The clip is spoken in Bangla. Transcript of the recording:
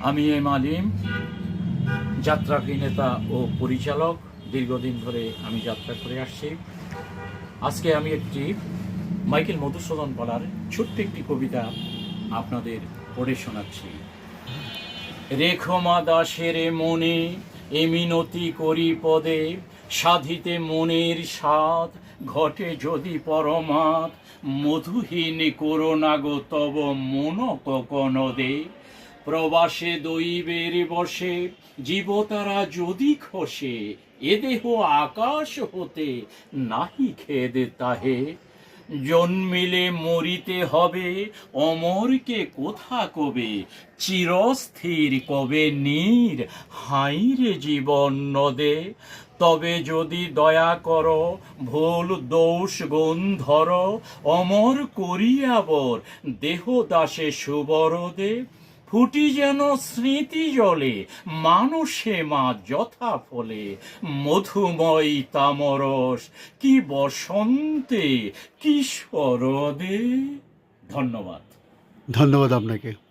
আমি এম আলিম, যাত্রাকী নেতা ও পরিচালক। দীর্ঘদিন ধরে আমি যাত্রা করে আসছি। আজকে আমি একটি মাইকেল মধুসূদন পালার ছোট্ট একটি কবিতা আপনাদের পড়ে শোনাচ্ছি। রেখো মা দাসের মনে এ মিনতি করি পদে, সাধিতে মনের স্বাদ ঘটে যদি পরমাৎ, মধুহীন করোনা গো তব মন কনদে। প্রবাসে দৈবের বসে জীবতারা যদি খসে, এ দেহ আকাশ হতে নাহি খেদ তাহে। জন্মিলে মরিতে হবে অমরকে কোথা কবে, চিরস্থির কবে নীর হাইরে জীবন নদে। তবে যদি দয়া করো ভুল দোষ গুণ ধরো, অমর করিয়াবর দেহ দাসে সুবরদে। ফুটি যেন স্মৃতি জলে মানুষে মা যথা ফলে, মধুময় তামরস কি বসন্তে কি শরদে। ধন্যবাদ। ধন্যবাদ আপনাকে।